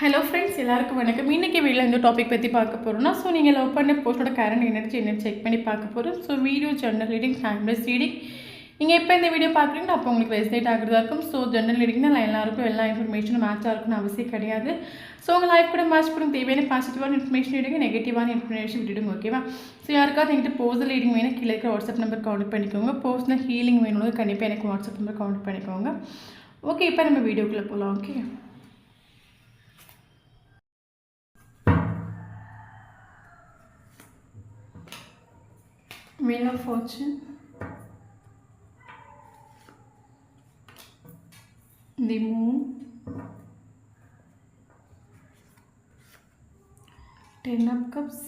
Hello friends, எல்லாருக்கும் வணக்கம். இன்றைக்கி வீடியோவில் இந்த டாபிக் பற்றி பார்க்க போகிறோம்னா, ஸோ நீங்கள் லவ் பண்ண போஸ்டோட கரண்ட் எனர்ஜி என்னென்னு செக் பண்ணி பார்க்க போகிறோம். So video general reading, timeless reading. நீங்கள் எப்போ இந்த வீடியோ பார்க்குறீங்களோ அப்போ உங்களுக்கு ரெசினேட் ஆகிறதா இருக்கும். ஸோ ஜென்ரல் ரீடிங் தான் எல்லாருக்கும் எல்லா இன்ஃபர்மேஷனும் மேட்சாக இருக்குன்னு அவசியம் கிடையாது. ஸோ உங்கள் லைஃப் கூட மேட்ச் பண்ணி தேவையான பாசிட்டிவான இன்ஃபர்மேஷன் விடுங்க, நெகட்டிவான இன்ஃபர்மேஷன் விட்டுடுங்க. ஓகேவா? ஸோ யாருக்காவது எங்கிட்ட போஸ்டல் ரீடிங் வேணும், கீழே இருக்கிற வாட்ஸ்அப் நம்பர் கான்டெக்ட் பண்ணிக்கோங்க. போஸ்ட்னால் ஹீலிங் வேணும், கண்டிப்பாக எனக்கு வாட்ஸ்அப் நம்பர் கான்டெக்ட் பண்ணிக்கோங்க. ஓகே, இப்போ நம்ம வீடியோக்குள்ளே போகலாம். Okay, Wheel of Fortune, the Moon, 10 of Cups,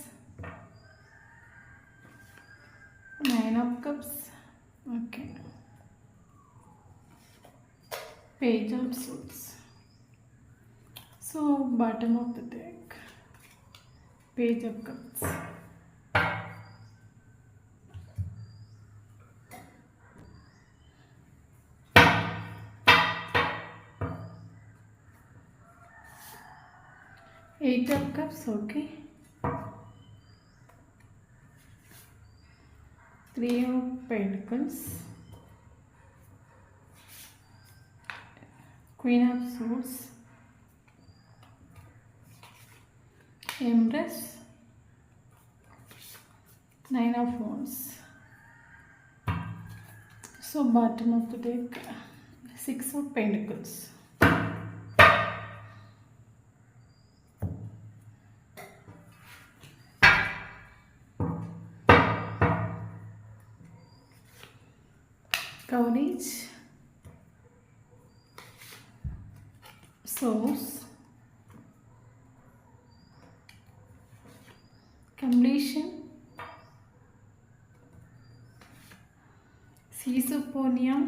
9 of Cups, okay, Page of Swords. So bottom of the deck, Page of Cups, Eight of Cups, okay, Three of Pentacles, Queen of Swords, Empress, Nine of Wands. So bottom of the deck, Six of Pentacles, Courage, Source, Completion, Caesoponia,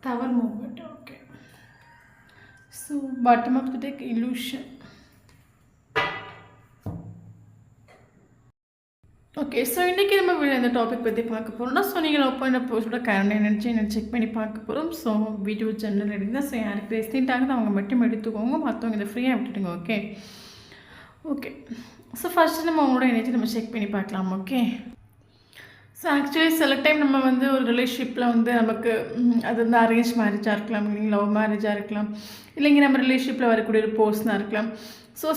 Tower Movement. Okay, so bottom of the deck, Illusion. Okay, so இன்றைக்கி நம்ம இந்த topic பற்றி பார்க்க போகிறோம்னா, so நீங்கள் love பண்ண போஸ்டோட current energy என்ன check பண்ணி பார்க்க போகிறோம். ஸோ வீடியோ ஜென்ரல் ரீடிங் தான். ஸோ யாருக்கு ரெசிடென்ட் ஆகுது அவங்க மட்டும் எடுத்துக்கோங்க, மற்றவங்க இதை ஃப்ரீயாக விட்டுடுங்க. ஓகே ஓகே ஸோ ஃபஸ்ட்டு நம்ம அவங்களோட எனர்ஜி நம்ம செக் பண்ணி பார்க்கலாம். ஓகே, ஸோ ஆக்சுவலி சில டைம் நம்ம ஒரு ரிலேஷன்ஷிப்பில் நமக்கு அது அரேஞ்ச் மேரேஜாக இருக்கலாம், இல்லைங்க லவ் மேரேஜாக இருக்கலாம், இல்லைங்க நம்ம ரிலேஷன்ஷிப்பில் வரக்கூடிய ஒரு பர்சனாக இருக்கலாம். ஸோ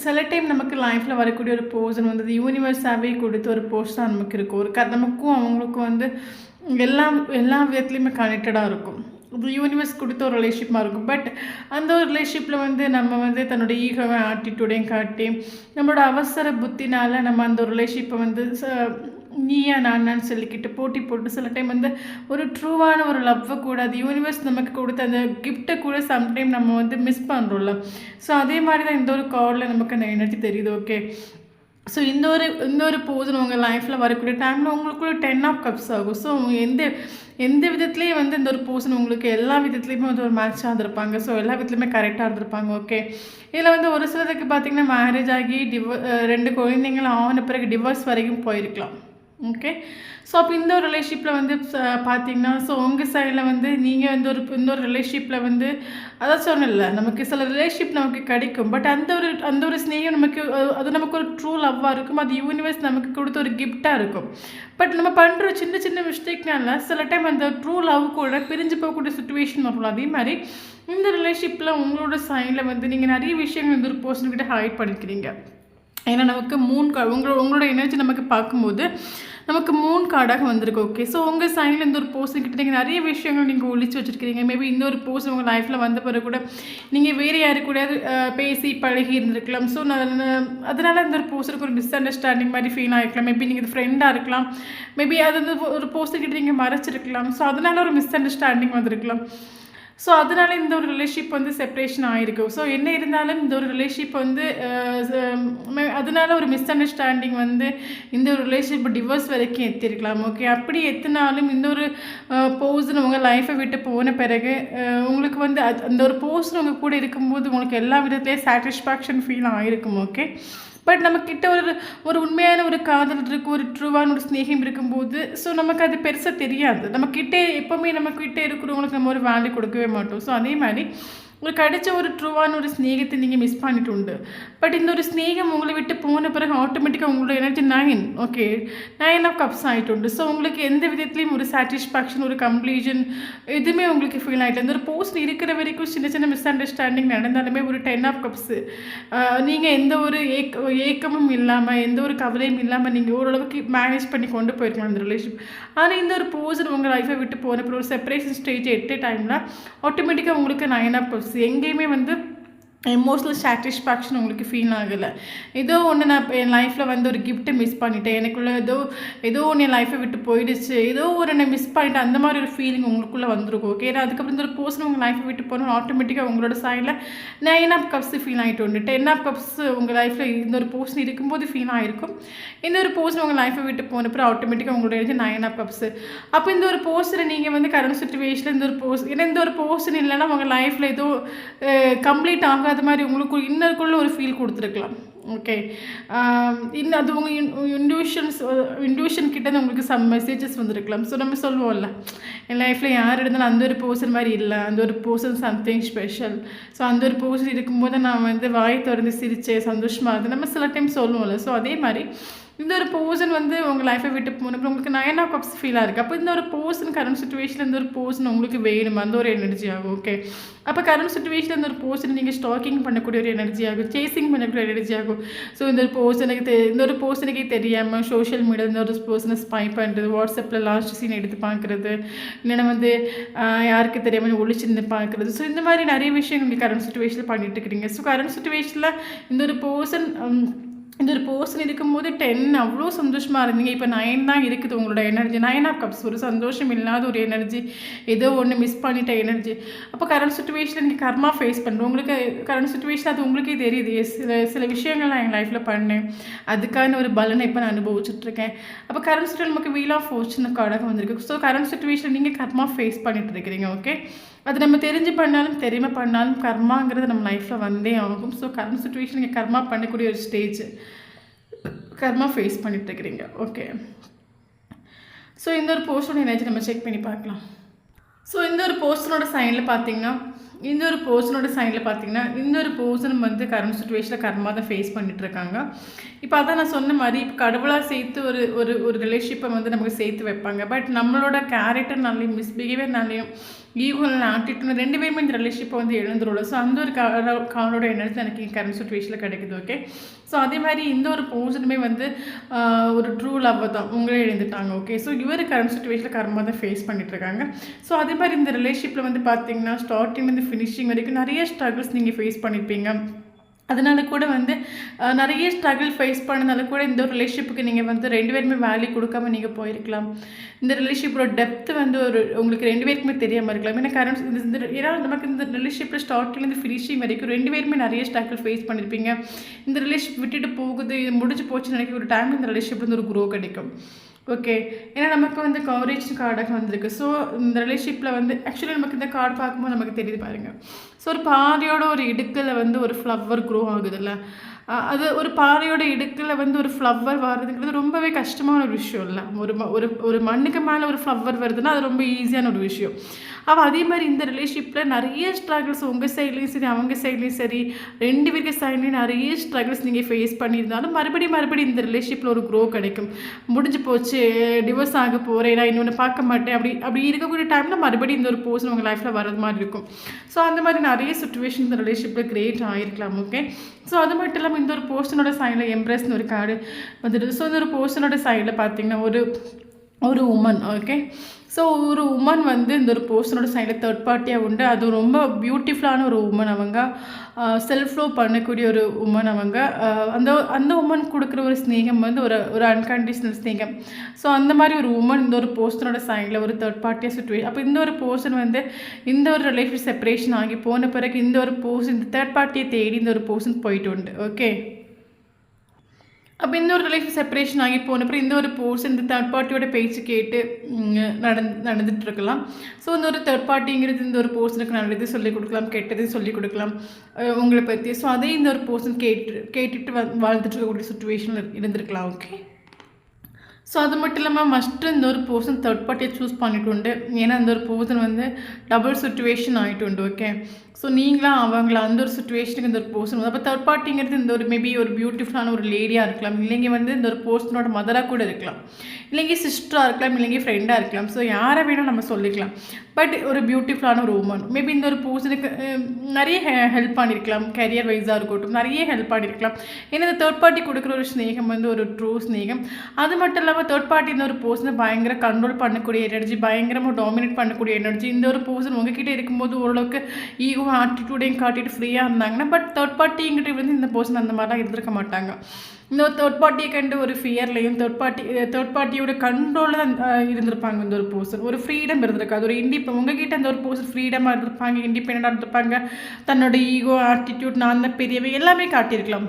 சில டைம் நமக்கு லைஃப்பில் வரக்கூடிய ஒரு பர்சன் யூனிவர்ஸாகவே கொடுத்த ஒரு பர்சன் தான் நமக்கு இருக்கும். ஒரு நமக்கும் அவங்களுக்கும் எல்லா விதத்துலேயுமே கனெக்டடாக இருக்கும். இது யூனிவர்ஸ் கொடுத்த ஒரு ரிலேஷன்ஷிப்பாக இருக்கும். பட் அந்த ஒரு ரிலேஷன்ஷிப்பில் நம்ம தன்னோட ஈகோவை ஆட்டிடியூடையும் காட்டி நம்மளோட அவசர புத்தினால் நம்ம அந்த ஒரு ரிலேஷன்ஷிப்பை நீயா நானான்னு சொல்லிக்கிட்டு போட்டி போட்டு சில டைம் ஒரு ட்ரூவான ஒரு லவ்வை கூட அது யூனிவர்ஸ் நமக்கு கொடுத்த அந்த கிஃப்ட்டை கூட சம்டைம் நம்ம மிஸ் பண்ணுறோம்ல. ஸோ அதே மாதிரி தான் இந்த ஒரு கார்டில் நமக்கு அந்த எனர்ஜி தெரியுது. ஓகே, ஸோ இந்த ஒரு போர்ஷன் உங்கள் லைஃப்பில் வரக்கூடிய டைமில் உங்களுக்குள்ள 10 ஆஃப் கப்ஸ் ஆகும். ஸோ எந்த விதத்துலேயும் இந்த ஒரு போர்ஷன் உங்களுக்கு எல்லா விதத்துலேயுமே ஒரு மேட்சாக இருந்திருப்பாங்க. ஸோ எல்லா விதத்துலையுமே கரெக்டாக இருந்திருப்பாங்க. ஓகே, இதில் ஒரு சிலருக்கு பார்த்திங்கன்னா மேரேஜ் ஆகி 2 குழந்தைங்களும் ஆன பிறகு டிவோர்ஸ் வரைக்கும் போயிருக்கலாம். ஓகே, ஸோ அப்போ இந்த ஒரு ரிலேஷன்ஷிப்பில் பார்த்தீங்கன்னா, ஸோ உங்கள் சைடில் நீங்கள் இந்த ஒரு ரிலேஷன்ஷிப்பில் அதான் சொன்னல, நமக்கு சில ரிலேஷன்ஷிப் நமக்கு கிடைக்கும். பட் அந்த ஒரு ஸ்நேகம் நமக்கு ஒரு ட்ரூ லவ்வாக இருக்கும். அது யூனிவர்ஸ் நமக்கு கொடுத்த ஒரு கிஃப்டாக இருக்கும். பட் நம்ம பண்ணுற சின்ன மிஸ்டேக்னால சில டைம் அந்த ட்ரூ லவ் கூட பிரிஞ்சு போகக்கூடிய சுச்சுவேஷன் வரும். அதே மாதிரி இந்த ரிலேஷன்ஷிப்பில் உங்களோட சைடில் நீங்கள் நிறைய விஷயங்கள் ஒரு பர்சன்கிட்ட ஹைட் பண்ணிக்கிறீங்க. ஏன்னா நமக்கு உங்களோட எனர்ஜி நமக்கு பார்க்கும்போது நமக்கு 3 கார்டாக வந்திருக்கு. ஓகே, ஸோ உங்கள் சைடில் இந்த ஒரு பர்சன்கிட்ட நீங்கள் நிறைய விஷயங்கள் நீங்கள் ஒழிச்சு வச்சுருக்கிறீங்க. மேபி இந்த ஒரு பர்சன் உங்கள் லைஃப்பில் வந்த பிறகு கூட நீங்கள் வேறு யாரு கூட பேசி பழகி இருந்திருக்கலாம். ஸோ அதனால் இந்த ஒரு பர்சனுக்கு ஒரு மிஸ் அண்டர்ஸ்டாண்டிங் மாதிரி ஃபீல் ஆகிருக்கலாம். மேபி நீங்கள் ஃப்ரெண்டாக இருக்கலாம், மேபி அது ஒரு பர்சன்கிட்ட நீங்கள் மறைச்சிருக்கலாம். ஸோ அதனால் ஒரு மிஸ் அண்டர்ஸ்டாண்டிங் வந்திருக்கலாம். ஸோ அதனால் இந்த ஒரு ரிலேஷன்ஷிப் செப்பரேஷன் ஆகிருக்கு. ஸோ என்ன இருந்தாலும் இந்த ஒரு ரிலேஷன்ஷிப் அதனால ஒரு மிஸ் அண்டர்ஸ்டாண்டிங் இந்த ஒரு ரிலேஷன்ஷிப் டிவோர்ஸ் வரைக்கும் எத்திருக்கலாம். ஓகே, அப்படி எத்தினாலும் இந்த ஒரு பர்சன் உங்கள் லைஃப்பை விட்டு போன பிறகு உங்களுக்கு அந்த ஒரு பர்சன் உங்கள் கூட இருக்கும்போது உங்களுக்கு எல்லா விதத்துலேயும் சாட்டிஸ்ஃபேக்ஷன் ஃபீல் ஆகிருக்கும். ஓகே, பட் நம்மக்கிட்ட ஒரு ஒரு உண்மையான ஒரு காதல் இருக்குது, ஒரு ட்ரூவான ஒரு ஸ்நேகம் இருக்கும்போது ஸோ நமக்கு அது பெருசாக தெரியாது. நம்மக்கிட்டே எப்போவுமே நம்மக்கிட்ட இருக்கிறவங்களுக்கு நம்ம ஒரு வேல்யூ கொடுக்கவே மாட்டோம். ஸோ அதே மாதிரி உங்களுக்கு கிடைச்ச ஒரு ட்ரூவான ஒரு ஸ்நேகத்தை நீங்கள் மிஸ் பண்ணிட்டு உண்டு. பட் இந்த ஒரு ஸ்நேகம் உங்களை விட்டு போன பிறகு ஆட்டோமேட்டிக்காக உங்களோட எனர்ஜி 9 ஓகே 9 ஆஃப் கப்ஸ் ஆகிட்டு. ஸோ உங்களுக்கு எந்த விதத்துலேயும் ஒரு சாட்டிஸ்ஃபேக்ஷன், ஒரு கம்ப்ளீஷன் எதுவுமே உங்களுக்கு ஃபீல் ஆகிட்டு. அந்த ஒரு போஸ்ட் இருக்கிற வரைக்கும் சின்ன சின்ன மிஸ் அண்டர்ஸ்டாண்டிங் நடந்தாலுமே ஒரு 10 ஆஃப் கப்ஸு நீங்கள் எந்த ஒரு ஏக்கமும் இல்லாமல், எந்த ஒரு கவலையும் இல்லாமல் நீங்கள் ஓரளவுக்கு மேனேஜ் பண்ணி கொண்டு போயிருக்கலாம் அந்த ரிலேஷன்ஷிப். ஆனால் இந்த ஒரு போர்ஷன் உங்கள் லைஃப்பை விட்டு போனப்போ ஒரு செப்பரேஷன் ஸ்டேஜ் எட்டு டைமில் ஆட்டோமேட்டிக்காக உங்களுக்கு 9 ஆஃப் கப்ஸ் எங்கேயுமே வந்து எமோஷ்னல் சாட்டிஸ்ஃபேக்ஷன் உங்களுக்கு ஃபீல் ஆகலை. ஏதோ ஒன்று நான் என் லைஃப்பில் வந்து ஒரு கிஃப்ட்டை மிஸ் பண்ணிட்டேன், எனக்குள்ளே ஏதோ ஒன்று என் லைஃப்பை விட்டு போயிடுச்சு, ஏதோ ஒரு நான் மிஸ் பண்ணிட்டேன், அந்த மாதிரி ஒரு ஃபீலிங் உங்களுக்குள்ளே வந்துருக்கும். ஓகே, அதுக்கப்புறம் இந்த ஒரு பர்சன் உங்கள் லைஃப்பை விட்டு போகணும் ஆட்டோமேட்டிக்காக உங்களோட சைடில் 9 ஆஃப் கப்ஸ் ஃபீல் ஆகிட்டு உண்டு. 10 ஆஃப் கப்ஸ் உங்கள் லைஃப்பில் இந்த ஒரு பர்சன் இருக்கும்போது ஃபீல் ஆகிருக்கும். இந்த ஒரு பர்சன் உங்கள் லைஃப்பை விட்டு போனப்போ ஆட்டோமேட்டிக்காக உங்களோட 9 ஆஃப் கப்ஸ். அப்போ இந்த ஒரு பர்சனை நீங்கள் வந்து கரண்ட் சுச்சுவேஷனில் இந்த ஒரு ஏன்னா இந்த ஒரு பர்சன் இல்லைன்னா உங்கள் லைஃப்பில் ஏதோ கம்ப்ளீட் ஆகாத மாதிரி உங்களுக்கு இன்னருக்குள்ள ஒரு ஃபீல் கொடுத்துருக்கலாம். ஓகே, இன்னும் அது உங்கள் இன்ட்யூஷன் கிட்டே உங்களுக்கு சம் மெசேஜஸ் வந்துருக்கலாம். ஸோ நம்ம சொல்லுவோம்ல, என் லைஃப்பில் யார் இருந்தாலும் அந்த ஒரு பர்சன் மாதிரி இல்லை, அந்த ஒரு பர்சன் சம்திங் ஸ்பெஷல். ஸோ அந்த ஒரு பர்சன் இருக்கும்போது நான் வந்து வாய் திறந்து சிரித்தேன், சந்தோஷமாக அது நம்ம சில டைம் சொல்லுவோம்ல. ஸோ அதே மாதிரி இந்த ஒரு பர்சன் வந்து உங்கள் லைஃப்பை விட்டு போனப்போ உங்களுக்கு 9 ஆஃப் கப்ஸ் ஃபீலாக இருக்குது. அப்போ இந்த ஒரு பர்சன் கரண்ட் சுச்சுவேஷனில் இந்த ஒரு பர்சன் உங்களுக்கு வேணும், அந்த ஒரு எனர்ஜி ஆகும். ஓகே, அப்போ கரண்ட் சுச்சுவேஷனில் இந்த ஒரு பர்சன் நீங்கள் ஸ்டாக்கிங் பண்ணக்கூடிய ஒரு எனர்ஜி ஆகும், சேசிங் பண்ணக்கூடிய எனர்ஜி ஆகும். ஸோ இந்த ஒரு பர்சனுக்கு தெரியாமல் சோஷியல் மீடியா இந்த ஒரு பர்சனை ஸ்பை பண்ணுறது, வாட்ஸ்அப்பில் லாஸ்ட் சீன் எடுத்து பார்க்குறது, இல்லைன்னா வந்து யாருக்கு தெரியாமல் ஒழிச்சிருந்து பார்க்குறது. ஸோ இந்த மாதிரி நிறைய விஷயம் நீங்கள் கரண்ட் சுச்சுவேஷனில் பண்ணிட்டு இருக்கிறீங்க. ஸோ கரண்ட் சுச்சுவேஷனில் இந்த ஒரு பர்சன் இருக்கும்போது 10 அவ்வளோ சந்தோஷமாக இருந்தீங்க. இப்போ 9 தான் இருக்குது உங்களோட எனர்ஜி. 9 ஆஃப் கப்ஸ் ஒரு சந்தோஷம் இல்லாத ஒரு எனர்ஜி, ஏதோ ஒன்று மிஸ் பண்ணிட்ட எனர்ஜி. அப்போ கரண்ட் சுச்சுவேஷனில் நீங்கள் கர்மா ஃபேஸ் பண்ணுறோம். உங்களுக்கு கரண்ட் சுச்சுவேஷன் அது உங்களுக்கே தெரியுது. சில விஷயங்கள் நான் என் லைஃப்பில் பண்ணேன், அதுக்கான ஒரு பலனை இப்போ நான் அனுபவிச்சுட்ருக்கேன். அப்போ கரண்ட் சுச்சுவேஷன் நமக்கு வீல் ஆஃப் ஃபோர்ச்சூன் கார்டாக வந்திருக்கு. ஸோ கரண்ட் சுச்சுவேஷனில் நீங்கள் கர்மா ஃபேஸ் பண்ணிட்டு இருக்கிறீங்க. ஓகே, அது நம்ம தெரிஞ்சு பண்ணாலும் தெரியாமல் பண்ணாலும் கர்மாங்கிறது நம்ம லைஃப்பில் வந்தே ஆகும். ஸோ கர்ம சுச்சுவேஷன் நீங்கள் கர்மா பண்ணக்கூடிய ஒரு ஸ்டேஜ், கர்மா ஃபேஸ் பண்ணிட்டு இருக்கிறீங்க. ஓகே, ஸோ இந்த ஒரு போஸ்டோட எனர்ஜி நம்ம செக் பண்ணி பார்க்கலாம். ஸோ இந்த ஒரு போஸ்டனோட சைனில் பார்த்தீங்கன்னா இந்த ஒரு பர்சன் வந்து கரண்ட் சுச்சுவேஷனில் கர்மா தான் ஃபேஸ் பண்ணிட்டு இருக்காங்க. இப்போ அதான் நான் சொன்ன மாதிரி இப்போ கடவுளாக சேர்த்து ஒரு ரிலேஷன்ஷிப்பை வந்து நமக்கு சேர்த்து வைப்பாங்க. பட் நம்மளோட கேரக்டர்னாலையும் மிஸ்பிஹேவியர்னாலையும் ஈகோவில் ஆட்டிட்யூட் 2 பேருமே இந்த ரிலேஷன்ஷிப்பை வந்து எழுந்துருவோம். ஸோ அந்த ஒரு காலோட எனர்ஜி எனக்கு கரண்ட் சுச்சுவேஷனில் கிடைக்குது. ஓகே, ஸோ அதே மாதிரி இந்த ஒரு பர்சனுமே வந்து ஒரு ட்ரூ லவ் தான் உங்களே எழுந்துட்டாங்க. ஓகே, ஸோ இவர் கரண்ட் சுச்சுவேஷனில் கர்மா தான் ஃபேஸ் பண்ணிட்டுருக்காங்க. ஸோ அதே மாதிரி இந்த ரிலேஷன்ஷிப்பில் வந்து பார்த்தீங்கன்னா ஸ்டார்டிங்லேருந்து ஃபினிஷிங் வரைக்கும் நிறைய ஸ்ட்ரகிள்ஸ் நீங்கள் ஃபேஸ் பண்ணியிருப்பீங்க. அதனால கூட வந்து நிறைய ஸ்ட்ரகிள் ஃபேஸ் பண்ணனால கூட இந்த ஒரு ரிலேஷன்ஷிப்புக்கு நீங்கள் வந்து 2 பேருமே வேல்யூ கொடுக்காம நீங்கள் போயிருக்கலாம். இந்த ரிலேஷன்ஷிப்போட டெப்த் வந்து உங்களுக்கு 2 பேருக்குமே தெரியாமல் இருக்கலாம். ஏன்னா நமக்கு இந்த ரிலேஷன்ஷிப்பில் ஸ்டார்டிங்லேருந்து ஃபினிஷிங் வரைக்கும் 2 பேருமே நிறைய ஸ்ட்ரகிள் ஃபேஸ் பண்ணியிருப்பீங்க. இந்த ரிலேஷன்ஷிப் விட்டுட்டு போகுது, முடிஞ்சு போச்சுன்னு நினைக்கிற ஒரு டைம் இந்த ரிலேஷன்ஷிப்லேருந்து ஒரு க்ரோ கிடைக்கும். ஓகே, ஏன்னா நமக்கு வந்து கவரேஜ் கார்டாக வந்திருக்கு. ஸோ இந்த ரிலேஷன்ஷிப்பில் வந்து ஆக்சுவலி நமக்கு இந்த கார்டு பார்க்கும்போது நமக்கு தெரியுது பாருங்கள். ஸோ ஒரு பாறையோட ஒரு இடுக்கில் வந்து ஒரு ஃப்ளவர் க்ரோ ஆகுதுல்ல, அது ஒரு பாறையோட இடுக்கில் வந்து ஒரு ஃப்ளவர் வர்றதுங்கிறது ரொம்பவே கஷ்டமான ஒரு விஷயம் இல்லை. ஒரு மண்ணுக்கு மேலே ஒரு ஃப்ளவர் வருதுன்னா அது ரொம்ப ஈஸியான ஒரு விஷயம். அப்போ அதே மாதிரி இந்த ரிலேஷன்ஷிப்பில் நிறைய ஸ்ட்ரகிள்ஸ் உங்கள் சைட்லேயும் சரி அவங்க சைட்லேயும் சரி 2 பேருக்கு சைட்லேயும் நிறைய ஸ்ட்ரகிள்ஸ் நீங்கள் ஃபேஸ் பண்ணியிருந்தாலும் மறுபடியும் இந்த ரிலேஷன்ஷிப்பில் ஒரு க்ரோ கிடைக்கும். முடிஞ்சு போச்சு, டிவோர்ஸ் ஆக போகிறேன், நான் இன்னொன்று பார்க்க மாட்டேன், அப்படி இருக்கக்கூடிய டைமில் மறுபடியும் இந்த ஒரு பர்சன் உங்கள் லைஃப்பில் வர்றது மாதிரி இருக்கும். ஸோ அந்த மாதிரி நிறைய சுச்சுவேஷன் இந்த ரிலேஷன்ஷிப்பில் க்ரியேட் ஆகிருக்கலாம். ஓகே, ஸோ அது மட்டும் இல்லாமல் இந்த ஒரு பர்சனோட சைடில் எம்ப்ரெஸ்னு ஒரு கார்டு வந்துடுது. ஸோ இந்த ஒரு பர்சனோட சைடில் பார்த்தீங்கன்னா ஒரு உமன். ஓகே, ஸோ ஒரு உமன் வந்து இந்த ஒரு பர்சனோட சைடில் 3rd பார்ட்டியாக உண்டு. அது ரொம்ப பியூட்டிஃபுல்லான ஒரு உமன். அவங்க செல்ஃப் லவ் பண்ணக்கூடிய ஒரு உமன். அவங்க அந்த உமன் கொடுக்குற ஒரு ஸ்நேகம் வந்து ஒரு அன்கண்டிஷனல் ஸ்நேகம். ஸோ அந்த மாதிரி ஒரு உமன் இந்த ஒரு பர்சனோட சைடில் ஒரு 3rd பார்ட்டியாக சுச்சுவேஷன். அப்போ இந்த ஒரு பர்சன் வந்து இந்த ஒரு ரிலேஷன் செப்பரேஷன் ஆகி போன பிறகு இந்த ஒரு பர்சன் இந்த 3rd பார்ட்டியை தேடி இந்த ஒரு பர்சன் போயிட்டு உண்டு. ஓகே, அப்போ இந்த ஒரு ரிலேஷன் செப்பரேஷன் ஆகி போன அப்புறம் இந்த ஒரு போர்ஸ் இந்த தேர்ட் பார்ட்டியோட பேச்சு கேட்டு நடந்துட்டு இருக்கலாம். ஸோ இந்த ஒரு தேர்ட் பார்ட்டிங்கிறது இந்த ஒரு போர்ஷனுக்கு நல்லது சொல்லிக் கொடுக்கலாம், கெட்டது சொல்லிக் கொடுக்கலாம் உங்களை பற்றி. ஸோ அதே இந்த ஒரு போர்ஷன் கேட்டுட்டு வாழ்ந்துட்டு இருக்கக்கூடிய சுச்சுவேஷனில் இருந்திருக்கலாம். ஓகே, ஸோ அது மட்டும் இல்லாமல் மஸ்ட்டு இந்த ஒரு பர்சன் தேர்ட் பார்ட்டியை சூஸ் பண்ணிட்டு, ஏன்னா அந்த ஒரு பர்சன் வந்து டபுள் சிச்சுவேஷன் ஆகிட்டு. ஓகே, ஸோ நீங்களாம் அவங்கள அந்த ஒரு சுச்சுவேஷனுக்கு இந்த ஒரு பர்சன் வந்து அப்போ தேர்ட் பார்ட்டிங்கிறது இந்த ஒரு மேபி ஒரு பியூட்டிஃபுல்லான ஒரு லேடியாக இருக்கலாம், இல்லைங்க வந்து இந்த ஒரு பர்சனோட மதராக கூட இருக்கலாம், இல்லைங்க சிஸ்டராக இருக்கலாம், இல்லைங்க ஃப்ரெண்டாக இருக்கலாம். ஸோ யாரை வேணால் நம்ம சொல்லிக்கலாம். பட் ஒரு பியூட்டிஃபுல்லான ஒரு உமன் மேபி இந்த ஒரு பர்சனுக்கு நிறைய ஹெல்ப் பண்ணியிருக்கலாம், கரியர் வைஸாக இருக்கட்டும் நிறைய ஹெல்ப் பண்ணியிருக்கலாம். ஏன்னா இந்த தேர்ட் பார்ட்டி கொடுக்குற ஒரு ஸ்நேகம் வந்து ஒரு ட்ரூ ஸ்நேகம். அது மட்டும் இல்லாமல் தேர்ட் பார்ட்டி இந்த ஒரு பர்சனை பயங்கர கண்ட்ரோல் பண்ணக்கூடிய எனர்ஜி, பயங்கரமாக டாமினேட் பண்ணக்கூடிய எனர்ஜி. இந்த ஒரு பர்சன் உங்ககிட்ட இருக்கும்போது ஓரளவுக்கு ஈகோ ஆட்டிடியூடையும் காட்டிட்டு ஃப்ரீயாக இருந்தாங்கன்னா, பட் தேர்ட் பார்ட்டிங்கிட்ட வந்து இந்த பர்சன் அந்த மாதிரிலாம் இருந்திருக்க மாட்டாங்க. இந்த தேர்ட் பார்ட்டியை கண்டு ஒரு ஃபியர்லையும் தேர்ட் பார்ட்டியோட கண்ட்ரோலில் தான் இருந்திருப்பாங்க. இந்த ஒரு பர்சன் ஒரு ஃப்ரீடம் இருந்திருக்காது, ஒரு உங்ககிட்ட இந்த ஒரு பர்சன் ஃப்ரீடமாக இருந்திருப்பாங்க, இண்டிபெண்டாக இருந்திருப்பாங்க, தன்னோட ஈகோ ஆட்டிடியூட் நான் தான் பெரியவை எல்லாமே காட்டியிருக்கலாம்.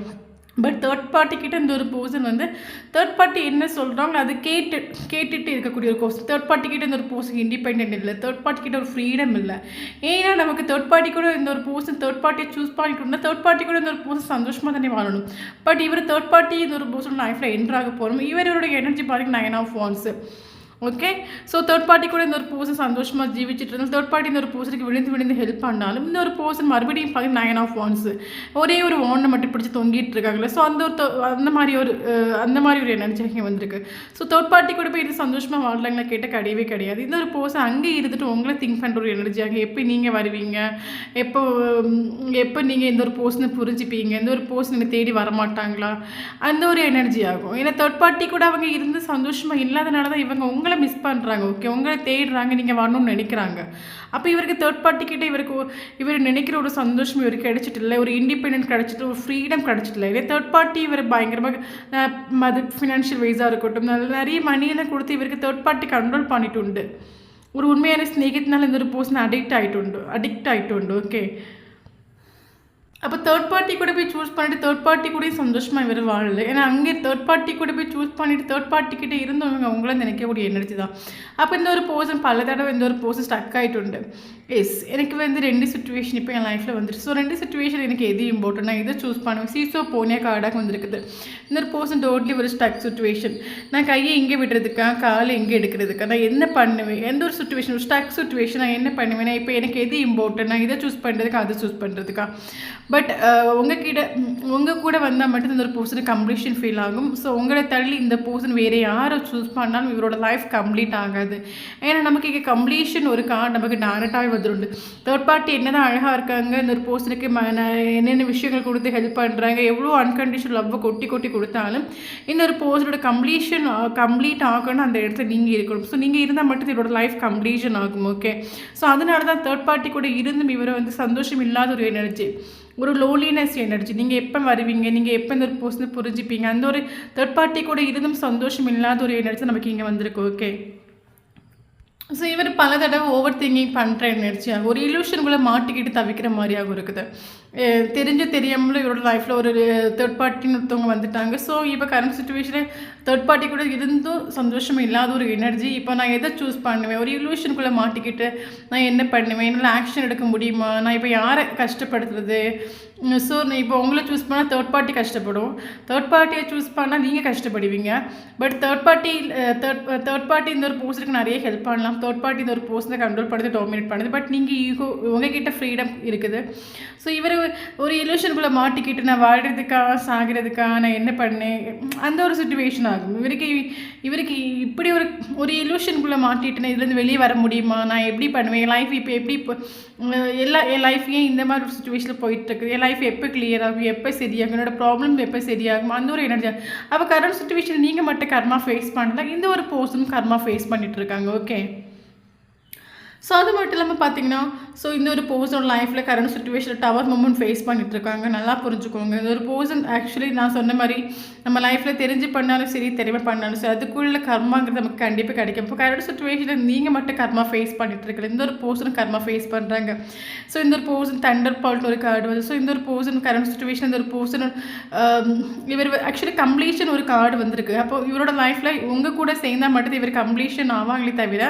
பட் தேர்ட் பார்ட்டிக்கிட்ட இந்த ஒரு பர்சன் வந்து தேர்ட் பார்ட்டி என்ன சொல்கிறாங்க அது கேட்டுட்டு இருக்கக்கூடிய ஒரு கோர்ஸ். தேர்ட் பார்ட்டிக்கிட்ட இந்த ஒரு பர்சன் இண்டிபெண்ட் இல்லை, தேர்ட் பார்ட்டிக்கிட்ட ஒரு ஃப்ரீடம் இல்லை. ஏன்னா நமக்கு தேர்ட் பார்ட்டி கூட இந்த ஒரு பர்சன் தேர்ட் பார்ட்டியை சூஸ் பண்ணிட்டு தேர்ட் பார்ட்டி கூட இந்த ஒரு பர்சன் சந்தோஷமாக தானே வாழணும். பட் இவர் தேர்ட் பார்ட்டி இந்த ஒரு பர்சன் லைஃப்பில் என்ட்ராக போகிறோம். இவரோட எனர்ஜி பார்த்திங்கன்னா 9 of Wands. Okay, so third party கூட இந்த ஒரு பர்சன் சந்தோஷமாக ஜீவிச்சுட்டு இருந்தாலும் தேர்ட் பார்ட்டி இந்த ஒரு பர்சனுக்கு விழுந்து ஹெல்ப் பண்ணாலும் இந்த ஒரு பர்சன் மறுபடியும் பார்த்து 9 of Wands ஒரே ஒரு வாண்டை மட்டும் பிடிச்சி தொங்கிட்டு இருக்காங்களே. ஸோ அந்த மாதிரி ஒரு எனர்ஜி இங்கே வந்திருக்கு. ஸோ தேர்ட் பார்ட்டி கூட போய் இது சந்தோஷமாக வாழ்றாங்களா கேட்டால் கிடையவே கிடையாது. இந்த ஒரு பர்சன் அங்கேயே இருந்துட்டு உங்களை திங்க் பண்ணுற ஒரு எனர்ஜியாக எப்போ நீங்கள் வருவீங்க, எப்போ நீங்கள் இந்த ஒரு பர்சனை புரிஞ்சுப்பீங்க, இந்த ஒரு பர்சன் தேடி வரமாட்டாங்களா, அந்த ஒரு எனர்ஜி ஆகும். ஏன்னா தேர்ட் பார்ட்டி கூட அவங்க இருந்து சந்தோஷமாக இல்லாதனால தான் இவங்க உங்களை மிஸ் பண்ணுறாங்க. ஓகே, உங்களை தேடுறாங்க, நீங்கள் வரணும்னு நினைக்கிறாங்க. அப்போ இவருக்கு தேர்ட் பார்ட்டிக்கிட்ட இவர் நினைக்கிற ஒரு சந்தோஷம் இவருக்கு கிடைச்சிட்டு இல்லை, ஒரு இண்டிபெண்டன்ட் கிடைச்சிட்டு, ஒரு ஃப்ரீடம் கிடைச்சிட்டு இல்லை. இதே தேர்ட் பார்ட்டி இவர் பயங்கரமாக ஃபினான்ஷியல் வைஸாக இருக்கட்டும் நிறைய மணியெல்லாம் கொடுத்து இவருக்கு தேர்ட் பார்ட்டி கண்ட்ரோல் பண்ணிட்டு உண்டு. ஒரு உண்மையான ஸ்நேகத்தினால இந்த ஒரு பர்சன் அடிக்ட் ஆகிட்டு உண்டு. ஓகே, அப்போ தேர்ட் பார்ட்டி கூட போய் சூஸ் பண்ணிட்டு தேர்ட் பார்ட்டி கூட சந்தோஷமாக இவர் வாழலை. ஏன்னா அங்கே தேர்ட் பார்ட்டி கூட போய் சூஸ் பண்ணிவிட்டு தேர்ட் பார்ட்டிக்கிட்டே இருந்தவங்க அவங்கள நினைக்கக்கூடிய எனர்ஜி தான். அப்போ இந்த ஒரு பர்சன் பல தடவை இந்த ஒரு பர்சன் ஸ்டக் ஆகிட்டு உண்டு. எனக்கு வந்து 2 சுச்சுவேஷன் இப்போ என் லைஃப்பில் வந்துட்டு. ஸோ 2 சுச்சுவேஷன் எனக்கு எது இம்பார்ட்டன், நான் இதை சூஸ் பண்ணுவேன். சீசோ போனியா கார்டாக வந்திருக்குது. இந்த ஒரு பர்சன் டோட்லி ஒரு ஸ்டக் சுச்சுவேஷன். நான் கையை இங்கே விடுறதுக்கா காலை எங்கே எடுக்கிறதுக்கா, நான் என்ன பண்ணுவேன், எந்த ஒரு சுச்சுவேஷன் ஒரு ஸ்டக் சுச்சுவேஷன் நான் என்ன பண்ணுவேன், நான் இப்போ எனக்கு எது இம்பார்ட்டன், நான் இதை சூஸ் பண்ணுறதுக்கா அதை சூஸ் பண்ணுறதுக்கா. பட் உங்கள் கூட வந்தால் மட்டும் இந்த ஒரு பர்சனுக்கு கம்ப்ளீஷன் ஃபீல் ஆகும். ஸோ உங்களை தள்ளி இந்த பர்சன் வேறு யாரை சூஸ் பண்ணாலும் இவரோட லைஃப் கம்ப்ளீட் ஆகாது. ஏன்னா நமக்கு இங்கே கம்ப்ளீஷன் ஒரு கார்டு நமக்கு டேரக்டாகவே வந்துடுண்டு. தேர்ட் பார்ட்டி என்ன தான் அழகாக இருக்காங்க, இந்த ஒரு பர்சனுக்கு என்னென்ன விஷயங்கள் கொடுத்து ஹெல்ப் பண்ணுறாங்க, எவ்வளோ அன்கண்டிஷனல் லவ்வை கொட்டி கொடுத்தாலும் இந்த ஒரு பர்சனோட கம்ப்ளீட் ஆகணும் அந்த இடத்துல நீங்கள் இருக்கணும். ஸோ நீங்கள் இருந்தால் மட்டும் இவரோட லைஃப் கம்ப்ளீஷன் ஆகும். ஓகே, ஸோ அதனால தான் தேர்ட் பார்ட்டி கூட இருந்தும் இவரை வந்து சந்தோஷம் இல்லாத ஒரு எனர்ஜி, ஒரு லோலினஸ் எனர்ஜி. நீங்கள் எப்போ வருவீங்க, நீங்கள் எப்போ இந்த ஒரு பர்சனை புரிஞ்சுப்பீங்க, அந்த ஒரு தேர்ட் பார்ட்டி கூட இருந்தும் சந்தோஷம் இல்லாத ஒரு எனர்ஜி நமக்கு இங்கே வந்திருக்கு. ஓகே, ஸோ இவர் பல தடவை ஓவர் திங்கிங் பண்ணுற எனர்ஜியாக ஒரு இல்யூஷனுக்குள்ளே மாட்டிக்கிட்டு தவிக்கிற மாதிரியாகவும் இருக்குது. தெரியாமலும் இவரோட லைஃப்பில் ஒரு தேர்ட் பார்ட்டின்னு ஒருத்தவங்க வந்துட்டாங்க. ஸோ இப்போ கரண்ட் சுச்சுவேஷனில் தேர்ட் பார்ட்டி கூட இருந்தும் சந்தோஷம் இல்லாத ஒரு எனர்ஜி. இப்போ நான் எதை சூஸ் பண்ணுவேன், ஒரு இல்யூஷனுக்குள்ளே மாட்டிக்கிட்டு நான் என்ன பண்ணுவேன், என்னால் ஆக்ஷன் எடுக்க முடியுமா, நான் இப்போ யாரை கஷ்டப்படுத்துறது. ஸோ நான் இப்போ உங்களை சூஸ் பண்ணால் தேர்ட் பார்ட்டி கஷ்டப்படும், தேர்ட் பார்ட்டியை சூஸ் பண்ணால் நீங்கள் கஷ்டப்படுவீங்க. பட் தேர்ட் பார்ட்டி இந்த ஒரு பர்சனுக்கு நிறைய ஹெல்ப் பண்ணலாம். தேர்ட் பார்ட்டி இந்த ஒரு பர்சனை கண்ட்ரோல் பண்ணி டாமினேட் பண்ணுது. பட் நீங்கள் ஈகோ உங்ககிட்ட ஃப்ரீடம் இருக்குது. ஸோ இவர் ஒரு இல்யூஷனுக்குள்ளே மாட்டிக்கிட்டு நான் வாழ்கிறதுக்கா சாகிறதுக்கா நான் என்ன பண்ணேன் அந்த ஒரு சுச்சுவேஷன் ஆகும். இவருக்கு இப்படி ஒரு இல்யூஷனுக்குள்ளே மாட்டிட்டு இதுலேருந்து வெளியே வர முடியுமா, நான் எப்படி பண்ணுவேன், என் லைஃப் இப்போ எப்படி என் லைஃப் ஏன் இந்த மாதிரி ஒரு சுச்சுவேஷனில் போயிட்டுருக்கு, என் லைஃப் எப்போ கிளியர் ஆகும், எப்போ சரியாகும், என்னோடய ப்ராப்ளம் எப்போ சரியாகும், அந்த ஒரு எனர்ஜி. அப்போ கரண்ட் சுச்சுவேஷன் நீங்கள் மட்டும் கர்மா ஃபேஸ் பண்ணலாம், இந்த ஒரு பர்சனும் கர்மா ஃபேஸ் பண்ணிகிட்டு இருக்காங்க. ஓகே, ஸோ அது மட்டும் இல்லாமல் பார்த்தீங்கன்னா, ஸோ இந்த ஒரு பர்சனோட லைஃப்பில் கரண்ட் சுச்சுவேஷனில் டவர் மூமெண்ட் ஃபேஸ் பண்ணிட்டு இருக்காங்க. நல்லா புரிஞ்சுக்கோங்க. இந்த ஒரு பர்சன் ஆக்சுவலி நான் சொன்ன மாதிரி நம்ம லைஃப்பில் தெரிஞ்சு பண்ணாலும் சரி, தெரியாம பண்ணாலும் சரி, அதுக்குள்ள கர்மாங்கிறது நமக்கு கண்டிப்பாக கிடைக்கும். இப்போ கரண்ட் சுச்சுவேஷனில் நீங்கள் மட்டும் கர்மா ஃபேஸ் பண்ணிட்டு இருக்கல, இந்த ஒரு பர்சனும் கர்மா ஃபேஸ் பண்ணுறாங்க. ஸோ இந்த ஒரு பர்சன் தண்டர் பால்ட் ஒரு கார்டு வந்து, ஸோ இந்த ஒரு பர்சன் கரண்ட் சுச்சுவேஷன் இந்த ஒரு பர்சன் இவர் ஆக்சுவலி கம்ப்ளீஷன் ஒரு கார்டு வந்திருக்கு. அப்போ இவரோட லைஃப்பில் உங்கள் கூட சேர்ந்தால் மட்டும் இவர் கம்ப்ளீஷன் ஆவாங்களே தவிர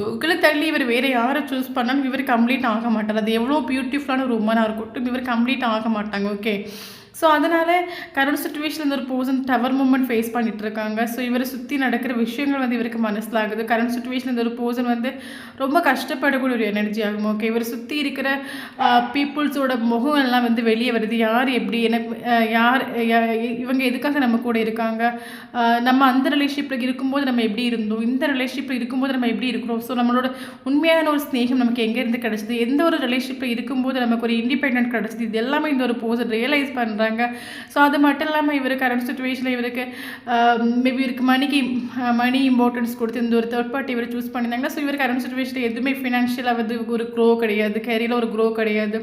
உங்களை தள்ளி இவர் வேறு யாரை சூஸ் பண்ணாலும் இவர் கம்ப்ளீட் ஆக மாட்டார். அது எவ்வளோ பியூட்டிஃபுல்லான ஒரு உமனாக இருக்கட்டும், இவர் கம்ப்ளீட் ஆக மாட்டாங்க. ஓகே, ஸோ அதனால் கரண்ட் சுச்சுவேஷனில் இந்த ஒரு பர்சன் டவர் மூமெண்ட் ஃபேஸ் பண்ணிட்டு இருக்காங்க. ஸோ இவரை சுற்றி நடக்கிற விஷயங்கள் வந்து இவருக்கு மனசிலாகுது. கரண்ட் சுச்சுவேஷனில் இந்த ஒரு பர்சன் வந்து ரொம்ப கஷ்டப்படக்கூடிய ஒரு எனர்ஜி ஆகும். ஓகே, இவரை சுற்றி இருக்கிற பீப்புள்ஸோட முகம் எல்லாம் வந்து வெளியே வருது. யார் எப்படி எனக்கு யார் இவங்க எதுக்காக நம்ம கூட இருக்காங்க, நம்ம அந்த ரிலேஷன்ஷிப்பில் இருக்கும்போது நம்ம எப்படி இருந்தோம், இந்த ரிலேஷன்ஷிப்பில் இருக்கும்போது நம்ம எப்படி இருக்கிறோம், ஸோ நம்மளோட உண்மையான ஒரு ஸ்நேகம் நமக்கு எங்கேருந்து கிடச்சிது, எந்த ஒரு ரிலேஷன்ஷிப்பில் இருக்கும்போது நமக்கு ஒரு இண்டிபெண்டன்ட் கிடச்சிது, இது எல்லாமே இந்த ஒரு பர்சன் ரியலைஸ் பண்ணுறாங்க. ஸோ அது மட்டும் இல்லாமல் இவர் கரண்ட் சுச்சுவேஷனில் இவருக்கு மேபி இவருக்கு மணி இம்பார்ட்டன்ஸ் கொடுத்து இந்த ஒரு தேர்ட் பார்ட்டி இவர் சூஸ் பண்ணியிருந்தாங்கன்னா, ஸோ இவர் கரண்ட் சுச்சுவேஷனில் எதுவுமே ஃபினான்ஷியலாக வந்து ஒரு க்ரோ கிடையாது, கேரியரில் ஒரு க்ரோ கிடையாது.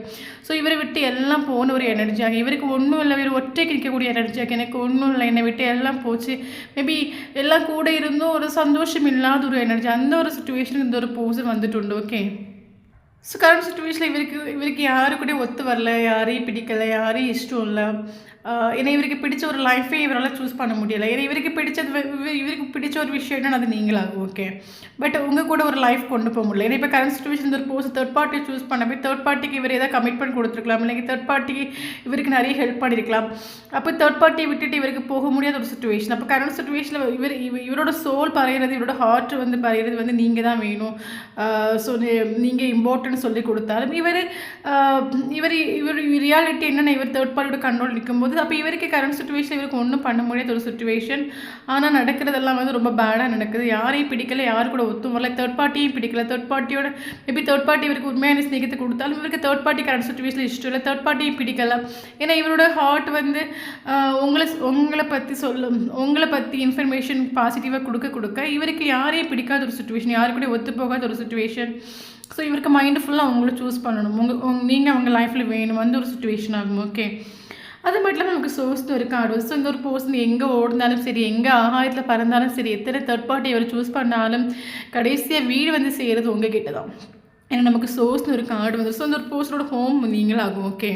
ஸோ இவரை விட்டு எல்லாம் போன ஒரு எனர்ஜியாக, இவருக்கு ஒன்றும் இல்லை, இவர் ஒற்றைக்கு நிற்கக்கூடிய எனர்ஜியாக, எனக்கு ஒன்றும் இல்லை, என்னை விட்டு எல்லாம் போச்சு, மேபி எல்லாம் கூட இருந்தும் ஒரு சந்தோஷம் இல்லாத ஒரு எனர்ஜி, அந்த ஒரு சுச்சுவேஷனுக்கு இந்த ஒரு பர்சன் வந்துட்டு உண்டு. ஓகே, ஸோ கரண்ட் சுச்சுவேஷனில் இவருக்கு யாரு கூட ஒத்து வரல, யாரையும் பிடிக்கலை, யாரையும் இஷ்டம் இல்லை. ஏன்னா இவருக்கு பிடிச்ச ஒரு லைஃபே இவரால் சூஸ் பண்ண முடியலை. ஏன்னா இவருக்கு பிடிச்ச ஒரு விஷயம் என்ன, அது நீங்களாகும். ஓகே, பட் உங்கள் கூட ஒரு லைஃப் கொண்டு போக முடியல. ஏன்னா இப்போ கரண்ட் சுச்சுவேஷன் ஒரு போஸ்ட் தேர்ட் பார்ட்டி சூஸ் பண்ண போய் தேர்ட் பார்ட்டிக்கு இவர் ஏதாவது கமிட்மெண்ட் கொடுத்துருக்கலாம், இல்லைங்க தேர்ட் பார்ட்டிக்கு இவருக்கு நிறைய ஹெல்ப் பண்ணியிருக்கலாம். அப்போ தேர்ட் பார்ட்டியை விட்டுட்டு இவருக்கு போக முடியாத ஒரு சுச்சுவேஷன். அப்போ கரண்ட் சுச்சுவேஷனில் இவரோட சோல் பறையிறது, இவரோட ஹார்ட் வந்து பறையிறது வந்து நீங்கள் தான் வேணும். ஸோ நீங்கள் இம்பார்ட்டன்ட் சொல்லி கொடுத்தாலும் இவர் ரியாலிட்டி என்னென்ன, இவர் தேர்ட் பார்ட்டியோட கண்ட்ரோல் நிற்கும்போது அப்போ இவருக்கு கரண்ட் சுச்சுவேஷன் இவருக்கு ஒன்றும் பண்ண முடியாத ஒரு சுச்சுவேஷன். ஆனால் நடக்கிறதெல்லாம் வந்து ரொம்ப பேடாக நடக்குது. யாரையும் பிடிக்கல, யாரு கூட ஒத்தும் வரல, தேர்ட் பார்ட்டியும் பிடிக்கல, தேர்ட் பார்ட்டியோட மேபி தேர்ட் பார்ட்டி இவருக்கு உண்மையான ஸ்நேகத்தை கொடுத்தாலும் இவருக்கு தேர்ட் பார்ட்டி கரண்ட் சுச்சுவேஷனில் இஷ்டம் இல்லை, தேர்ட் பார்ட்டியும் பிடிக்கல. ஏன்னா இவரோட ஹார்ட் வந்து உங்களை பற்றி இன்ஃபர்மேஷன் பாசிட்டிவாக கொடுக்க இவருக்கு யாரையும் பிடிக்காத ஒரு சுச்சுவேஷன், யாரு கூட ஒத்து போகாத ஒரு சுச்சுவேஷன். ஸோ இவருக்கு மைண்டு ஃபுல்லாக அவங்கள சூஸ் பண்ணணும், நீங்கள் அவங்க லைஃப்பில் வேணும், அந்த ஒரு சுச்சுவேஷன் ஆகும். ஓகே, அது மட்டும் இல்லாமல் நமக்கு சோர்ஸ்னு ஒரு கார்டு. ஸோ இந்த ஒரு பர்சன் எங்கே ஓடினாலும் சரி, எங்கே ஆகாயத்தில் பறந்தாலும் சரி, எத்தனை தேர்ட் பார்ட்டி அவர் சூஸ் பண்ணாலும் கடைசியாக வீடு வந்து செய்கிறது உங்கள் கிட்ட தான். ஏன்னா நமக்கு சோர்ஸ்னு ஒரு கார்டு வந்து, ஸோ இந்த ஒரு பர்சனோட ஹோம் நீங்களாகும். ஓகே,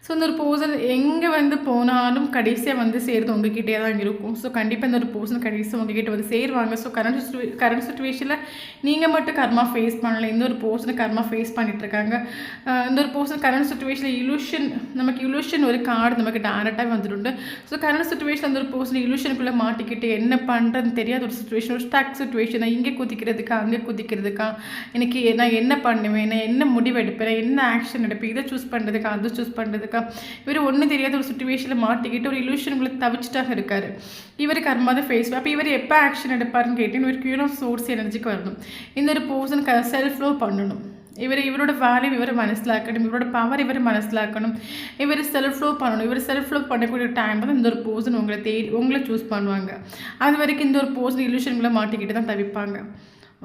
ஸோ இந்த ஒரு பர்சன் எங்கே வந்து போனாலும் கடைசியாக வந்து சேர்றது உங்ககிட்டே தான் இருக்கும். ஸோ கண்டிப்பாக இந்த ஒரு பர்சன் கடைசியாக உங்ககிட்ட வந்து சேருவாங்க. ஸோ கரண்ட் சுச்சுவேஷனில் நீங்கள் மட்டும் கர்மா ஃபேஸ் பண்ணல, இந்த ஒரு பர்சனை கர்மா ஃபேஸ் பண்ணிட்டுருக்காங்க. இந்த ஒரு பர்சன் கரண்ட் சுச்சுவேஷனில் இலூஷன் ஒரு கார்டு நமக்கு டேரெக்டாக வந்துட்டு. ஸோ கரண்ட் சுச்சுவேஷன் அந்த ஒரு பர்சன் இலூஷனுக்குள்ளே மாட்டிக்கிட்டு என்ன பண்ணுறதுன்னு தெரியாத ஒரு சுச்சுவேஷன், ஒரு ஸ்டக் சுச்சுவேஷன், இங்கே குதிக்கிறதுக்கா அங்கே குதிக்கிறதுக்கா, எனக்கு நான் என்ன பண்ணுவேன், நான் என்ன முடிவு எடுப்பேன், என்ன ஆக்ஷன் எடுப்பேன், இதை சூஸ் பண்ணுறதுக்கா அதை சூஸ் பண்ணுறதுக்கா, இவர் ஒன்றும் தெரியாத ஒரு சுச்சுவேஷனில் மாட்டிக்கிட்டு ஒரு இலூஷனுக்குள்ள தவிச்சிட்டாக இருக்காரு. இவர் கர்மா தான் ஃபேஸ். அப்போ இவர் எப்போ ஆக்ஷன் எடுப்பாருன்னு கேட்டு இவர் கியூன் ஆஃப் சோர்ஸ் எனர்ஜிக்கு வரணும். இந்த ஒரு பர்சன் செல்ஃப் லவ் பண்ணணும். இவரோட வேல்யூ இவரை மனசிலாக்கணும், இவரோட பவர் இவரை மனசிலாக்கணும், இவர் செல்ஃப் லவ் பண்ணணும். இவர் செல்ஃப் லவ் பண்ணக்கூடிய டைம் தான் இந்த ஒரு பர்சன் உங்களை சூஸ் பண்ணுவாங்க. அது வரைக்கும் இந்த ஒரு பர்சன் இலூஷனுக்குள்ளே மாட்டிக்கிட்டு தான் தவிப்பாங்க.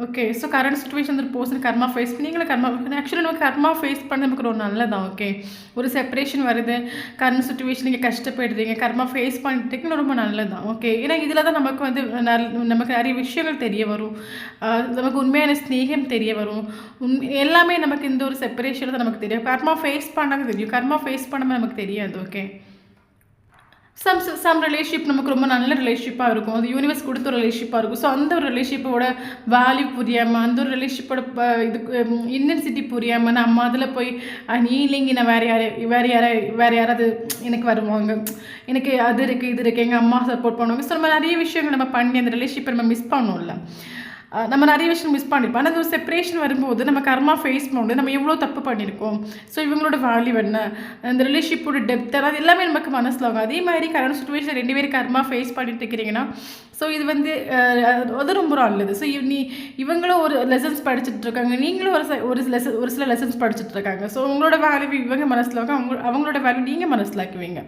ஓகே, ஸோ கரண்ட் சுச்சுவேஷன் ஒரு பர்சன் கர்மா ஃபேஸ் நீங்களும் கர்மா ஆக்சுவலி நமக்கு கர்மா ஃபேஸ் பண்ண நமக்கு ஒரு நல்லதான். ஓகே, ஒரு செப்பரேஷன் வருது, கரண்ட் சுச்சுவேஷன் நீங்கள் கஷ்டப்படுறீங்க, கர்மா ஃபேஸ் பண்ணிட்டீங்கன்னா ரொம்ப நல்லதான். ஓகே, ஏன்னா இதில் தான் நமக்கு வந்து நமக்கு நிறைய விஷயங்கள் தெரிய வரும், நமக்கு உண்மையான ஸ்நேகம் தெரிய வரும், எல்லாமே நமக்கு இந்த ஒரு செப்பரேஷனில் தான் நமக்கு தெரியும். கர்மா ஃபேஸ் பண்ணாங்க தெரியும், கர்மா ஃபேஸ் பண்ணாமல் நமக்கு தெரியாது. ஓகே, சம் ரிலேஷன்ஷிப் நமக்கு ரொம்ப நல்ல ரிலேஷன்ஷிப்பாக இருக்கும், அது யூனிவர்ஸ் கொடுத்த ஒரு ரிலேஷன்ஷிப்பாக இருக்கும். ஸோ அந்த ஒரு ரிலேஷன்ஷிப்போட வேல்யூ புரியாமல், அந்த ஒரு ரிலேஷன்ஷிப்போட இது இன்டென்சிட்டி புரியாமல் நம்ம அதில் போய் நீ இல்லைங்க, நான் வேறு யாராவது எனக்கு வருவாங்க, எனக்கு அது இருக்குது இது இருக்குது, எங்கள் அம்மா சப்போர்ட் பண்ணுவாங்க. ஸோ நம்ம நிறைய விஷயங்கள் நம்ம பண்ணி அந்த ரிலேஷன்ஷிப்பை நம்ம மிஸ் பண்ணோம்ல, நம்ம நிறைய விஷயம் மிஸ் பண்ணியிருப்போம். ஆனால் ஒரு செப்பரேஷன் வரும்போது நம்ம கர்மா ஃபேஸ் பண்ணும்போது நம்ம எவ்வளோ தப்பு பண்ணியிருக்கோம், ஸோ இவங்களோட வேல்யூ என்ன, இந்த ரிலேஷன்ஷிப்போட டெப்த், அது எல்லாமே நமக்கு மனசில் ஆகும். அதே மாதிரி கரண்ட் சுச்சுவேஷன் 2 பேரும் கர்மா ஃபேஸ் பண்ணிட்டு இருக்கிறீங்கன்னா ஸோ இது வந்து அது ரொம்ப நல்லது. ஸோ இவங்களும் ஒரு லெசன்ஸ் படிச்சுட்டு இருக்காங்க, நீங்களும் ஒரு சில லெசன்ஸ் படிச்சுட்டு இருக்காங்க. ஸோ உங்களோட வேல்யூ இவங்க மனசில் ஆகும், அவங்களோட வேல்யூ நீங்கள் மனசில் ஆக்குவீங்க.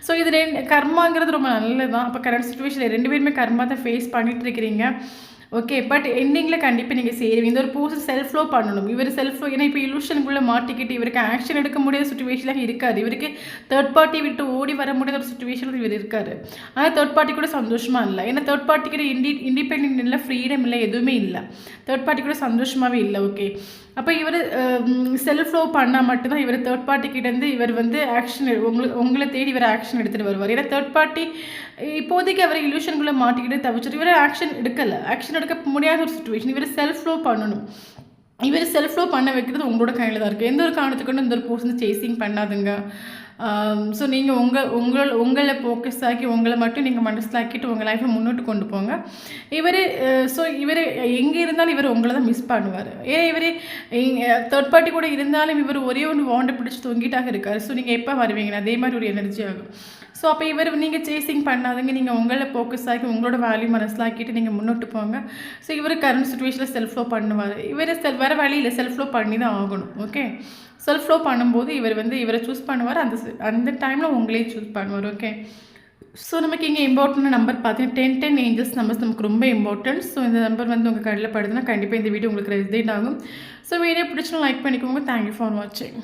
ஸோ இது கர்மாங்கிறது ரொம்ப நல்லது தான். அப்போ கரண்ட் சுச்சுவேஷனில் 2 பேருமே கர்மா தான் ஃபேஸ் பண்ணிட்டு இருக்கிறீங்க. ஓகே. பட் எண்டிங்கில கண்டிப்பா நீங்க சேருவீங்க. இந்த ஒரு பர்சன் செல்ஃப் லவ் பண்ணணும். இவர் செல்ஃப் லவ் ஏன்னா இப்ப இல்லூஷனுக்குள்ள மாட்டிக்கிட்டு இவருக்கு ஆக்ஷன் எடுக்க முடியாத சிச்சுவேஷன்ல இருக்காரு. இவருக்கு தேர்ட் பார்ட்டி விட்டு ஓடி வர முடியாத ஒரு சிச்சுவேஷன்ல இவர் இருக்காரு. ஆனா தேர்ட் பார்ட்டி கூட சந்தோஷமா இல்ல. ஏன்னா தேர்ட் பார்ட்டி கிட்ட இண்டிபெண்டன்ட் இல்ல, ஃப்ரீடம் இல்ல, எதுவுமே இல்ல. தேர்ட் பார்ட்டி கூட சந்தோஷமாவே இல்ல. ஓகே. அப்போ இவர் செல்ஃப் லவ் பண்ணால் மட்டும்தான் இவர் தேர்ட் பார்ட்டி கிட்டேருந்து இவர் வந்து ஆக்ஷன் உங்களை தேடி இவர் ஆக்ஷன் எடுத்துகிட்டு வருவார். ஏன்னா தேர்ட் பார்ட்டி இப்போதைக்கு அவர் இல்யூஷனுக்குள்ளே மாட்டிக்கிட்டு தவிச்சிட்டு இவர் ஆக்ஷன் எடுக்கலை. ஆக்ஷன் எடுக்க முடியாத ஒரு சுச்சுவேஷன். இவர் செல்ஃப் லவ் பண்ணணும். இவர் செல்ஃப் லவ் பண்ண வைக்கிறது உங்களோட கையில் தான் இருக்குது. எந்த ஒரு காரணத்துக்கு இந்த ஒரு பர்சன் சேசிங் பண்ணாதுங்க. ஸோ நீங்கள் உங்களை ஃபோக்கஸ் ஆக்கி உங்களை மட்டும் நீங்கள் மனசில் ஆக்கிட்டு உங்கள் லைஃப்பை முன்னோட்டு கொண்டு போங்க. இவர் எங்கே இருந்தாலும் இவர் உங்களை தான் மிஸ் பண்ணுவார். ஏன்னா இவர் தேர்ட் பார்ட்டி கூட இருந்தாலும் இவர் ஒரே ஒன்று வாண்டை பிடிச்சி தொங்கிட்டாக இருக்கார். ஸோ நீங்கள் எப்போ வருவீங்கன்னு அதே மாதிரி ஒரு எனர்ஜி ஆகும். ஸோ அப்போ நீங்கள் சேசிங் பண்ணாதீங்க. நீங்கள் உங்களை ஃபோக்கஸ் ஆக்கி உங்களோட வேல்யூ மனசில் ஆக்கிட்டு நீங்கள் முன்னோட்டு போங்க. ஸோ இவர் கரண்ட் சுச்சுவேஷனில் செல்ஃப் லவ் பண்ணுவார். வேறு வழியில் செல்ஃப் லவ் பண்ணி தான் ஆகணும். ஓகே. செல்ஃப் லவ் பண்ணும்போது இவரை சூஸ் பண்ணுவார். அந்த டைமில் உங்களே சூஸ் பண்ணுவார். ஓகே. ஸோ நமக்கு இங்கே இம்பார்ட்டன்ட் நம்பர் பார்த்தீங்கன்னா 10 ஏஞ்சல்ஸ் நம்பர்ஸ் நமக்கு ரொம்ப இம்பார்ட்டன்ட். ஸோ இந்த நம்பர் வந்து உங்கள் கடையில் படுதுன்னா கண்டிப்பாக இந்த வீடியோ உங்களுக்கு ரெசிடேட் ஆகும். ஸோ வீடியோ பிடிச்சுன்னா லைக் பண்ணிக்கோங்க. தேங்க்யூ ஃபார் வாட்சிங்.